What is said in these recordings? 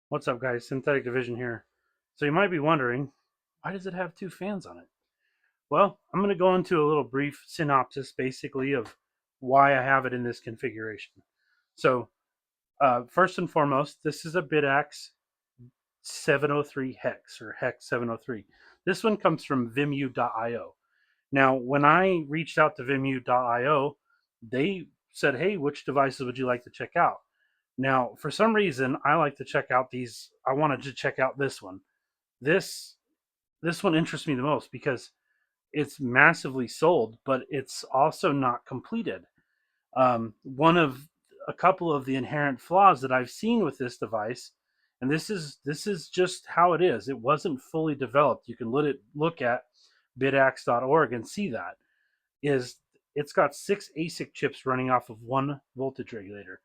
What's up, guys? Synthetic Division here. So you might be wondering, why does it have two fans on it? Well, I'm going to go into a little brief synopsis, basically, of why I have it in this configuration. So, first and foremost, this is a Bitaxe 703 Hex, or Hex 703. This one comes from Vimu.io. Now, when I reached out to Vimu.io, they said, hey, which devices would you like to check out? Now, for some reason, I like to check out these. I wanted to check out this one. This this one interests me the most because it's massively sold, but it's also not completed. One of a couple of the inherent flaws that I've seen with this device, and this is just how it is. It wasn't fully developed. You can look at bitax.org and see that is it's got 6 ASIC chips running off of one voltage regulator.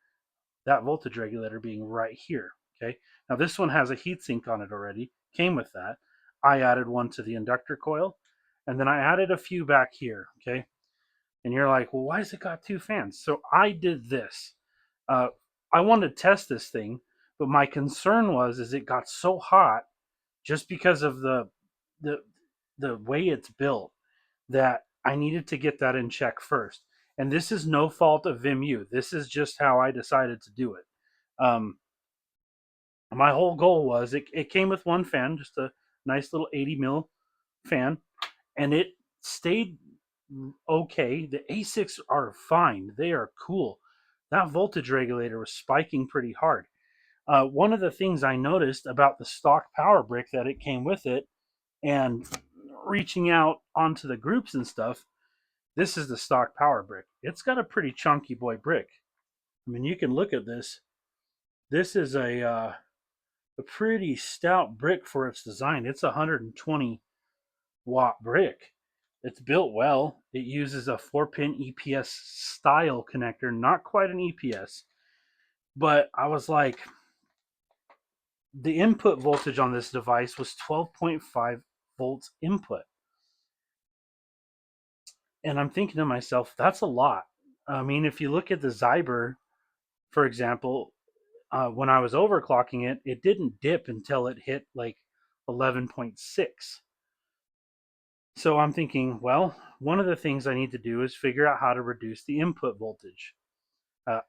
That voltage regulator being right here. Okay. Now this one has a heatsink on it already. Came with that. I added one to the inductor coil, and then I added a few back here. Okay. And you're like, well, why has it got two fans? So I did this. Uh, I wanted to test this thing, but my concern is it got so hot just because of the the way it's built that I needed to get that in check first. And this is no fault of Vimu. This is just how I decided to do it. Um, my whole goal was it came with one fan, just a nice little 80 mil fan, and it stayed okay. The ASICs are fine, they are cool. That voltage regulator was spiking pretty hard. One of the things I noticed about the stock power brick that it came with it, and reaching out onto the groups and stuff, this is the stock power brick. It's got a pretty chunky boy brick. I mean, you can look at this. This is a pretty stout brick for its design. It's a 120-watt brick. It's built well. It uses a 4-pin EPS style connector, not quite an EPS. But I was like, the input voltage on this device was 12.5 volts input. And I'm thinking to myself, that's a lot. I mean, if you look at the Zyber, for example, when I was overclocking it, it didn't dip until it hit like 11.6. So I'm thinking, well, one of the things I need to do is figure out how to reduce the input voltage.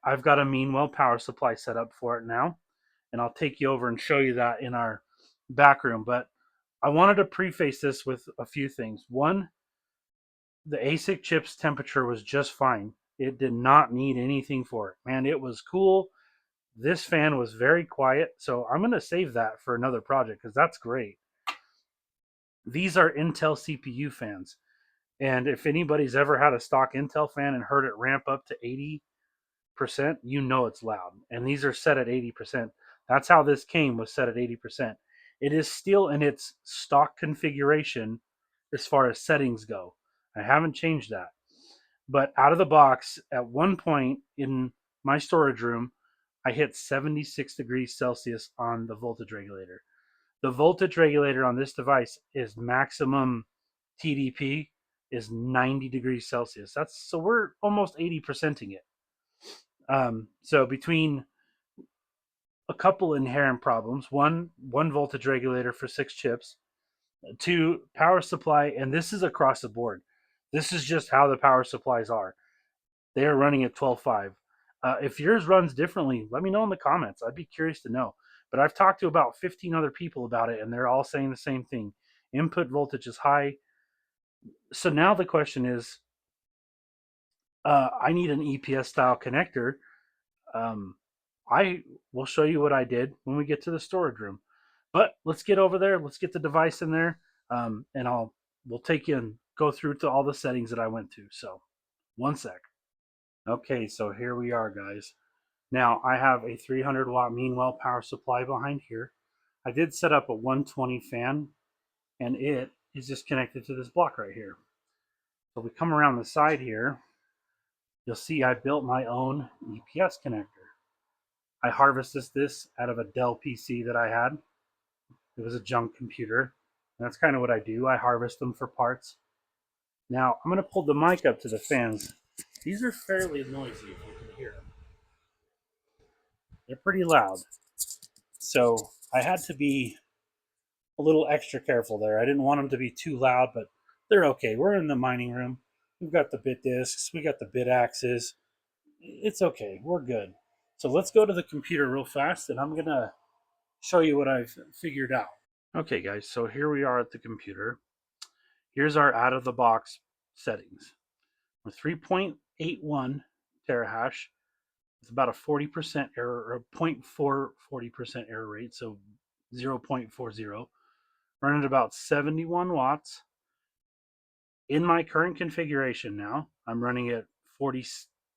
I've got a Meanwell power supply set up for it now, and I'll take you over and show you that in our back room. But I wanted to preface this with a few things. One, the ASIC chip's temperature was just fine. It did not need anything for it. Man, it was cool. This fan was very quiet, so I'm going to save that for another project because that's great. These are Intel CPU fans. And if anybody's ever had a stock Intel fan and heard it ramp up to 80%, you know it's loud. And these are set at 80%. That's how this came, was set at 80%. It is still in its stock configuration as far as settings go. I haven't changed that. But out of the box, at one point in my storage room, I hit 76 degrees Celsius on the voltage regulator. The voltage regulator on this device is maximum TDP is 90 degrees Celsius. So we're almost 80%ing it. So between a couple inherent problems, one voltage regulator for 6 chips, 2 power supply, and this is across the board. This is just how the power supplies are. They are running at 12.5. If yours runs differently, let me know in the comments. I'd be curious to know. But I've talked to about 15 other people about it, and they're all saying the same thing. Input voltage is high. So now the question is, I need an EPS style connector. I will show you what I did when we get to the storage room. But let's get over there. Let's get the device in there, and we'll take you and go through to all the settings that I went to. So, one sec. Okay, so here we are, guys. Now I have a 300 watt Meanwell power supply behind here. I did set up a 120 fan, and it is just connected to this block right here. So we come around the side here, you'll see I built my own EPS connector. I harvested this out of a Dell PC that I had. It was a junk computer. And that's kind of what I do. I harvest them for parts. Now I'm going to pull the mic up to the fans. These are fairly noisy, if you can hear them. They're pretty loud. So I had to be a little extra careful there. I didn't want them to be too loud, but they're okay. We're in the mining room. We've got the bit discs. We got the bit axes. It's okay. We're good. So let's go to the computer real fast, and I'm going to show you what I've figured out. Okay, guys, so here we are at the computer. Here's our out-of-the-box settings. We're 3.81 terahash with about a 40% error, or 0.440% error rate, so 0.40. Running at about 71 watts. In my current configuration now, I'm running at 40,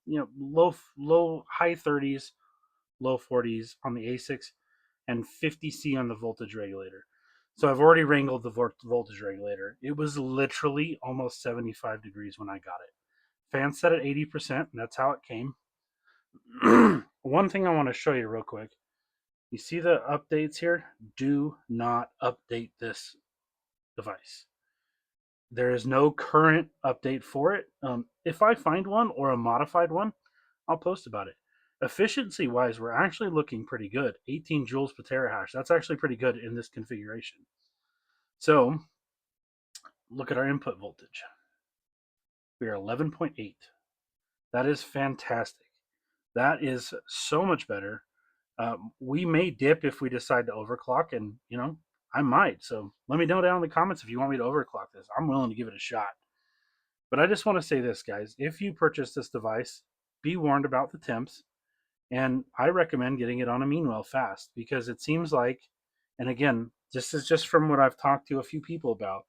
high 30s, low 40s on the ASICs, and 50C on the voltage regulator. So I've already wrangled the voltage regulator. It was literally almost 75 degrees when I got it. Fan set at 80%, and that's how it came. One thing I want to show you real quick. You see the updates here? Do not update this device. There is no current update for it. If I find one or a modified one, I'll post about it. Efficiency wise, we're actually looking pretty good. 18 joules per terahash. That's actually pretty good in this configuration. So look at our input voltage. We are 11.8. That is fantastic. That is so much better. We may dip if we decide to overclock, and I might. So let me know down in the comments if you want me to overclock this. I'm willing to give it a shot. But I just want to say this, guys. If you purchase this device, be warned about the temps. And I recommend getting it on a Meanwell fast, because it seems like, and again, this is just from what I've talked to a few people about,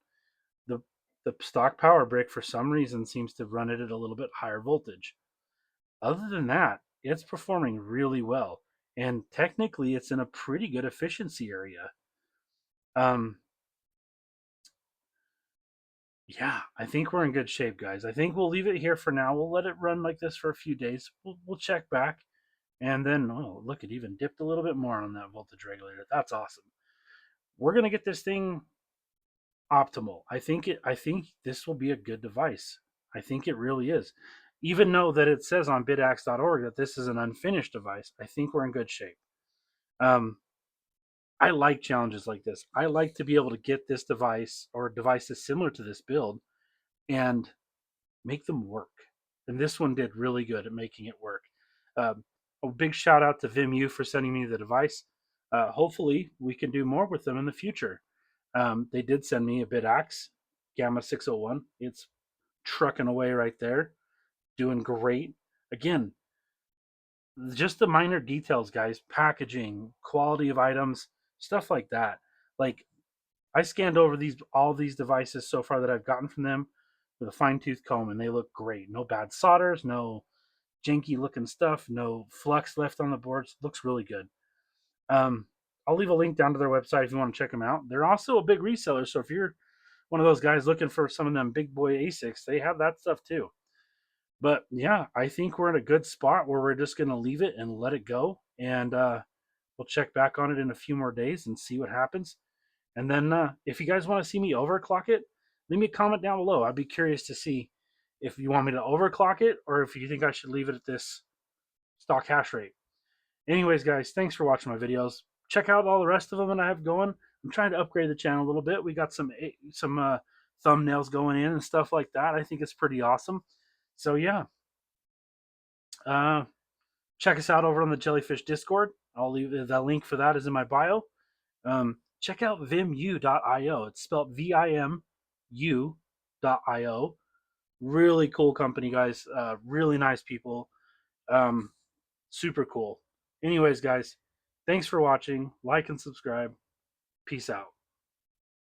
the stock power brick for some reason seems to run it at a little bit higher voltage. Other than that, it's performing really well. And technically, it's in a pretty good efficiency area. Yeah, I think we're in good shape, guys. I think we'll leave it here for now. We'll let it run like this for a few days. We'll check back. And then, oh, look, it even dipped a little bit more on that voltage regulator. That's awesome. We're going to get this thing optimal. I think this will be a good device. I think it really is. Even though that it says on bitax.org that this is an unfinished device, I think we're in good shape. I like challenges like this. I like to be able to get this device or devices similar to this build and make them work. And this one did really good at making it work. A big shout out to Vimu for sending me the device. Hopefully, we can do more with them in the future. They did send me a Bitaxe Gamma 601. It's trucking away right there, doing great. Again, just the minor details, guys, packaging, quality of items, stuff like that. Like, I scanned over all these devices so far that I've gotten from them with a fine-tooth comb, and they look great. No bad solders, no janky looking stuff, no flux left on the boards. Looks really good. I'll leave a link down to their website if you want to check them out. They're also a big reseller, so if you're one of those guys looking for some of them big boy ASICs, they have that stuff too. But yeah, I think we're in a good spot where we're just going to leave it and let it go, and we'll check back on it in a few more days and see what happens. And then if you guys want to see me overclock it, leave me a comment down below. I'd be curious to see if you want me to overclock it or if you think I should leave it at this stock hash rate. Anyways, guys, thanks for watching my videos. Check out all the rest of them that I have going. I'm trying to upgrade the channel a little bit. We got some thumbnails going in and stuff like that. I think it's pretty awesome. So yeah, check us out over on the Jellyfish Discord. I'll leave the link for that is in my bio. Check out vimu.io. It's spelled VIMU.io. Really cool company, guys. Really nice people. Super cool. Anyways, guys, thanks for watching. Like and subscribe. Peace out.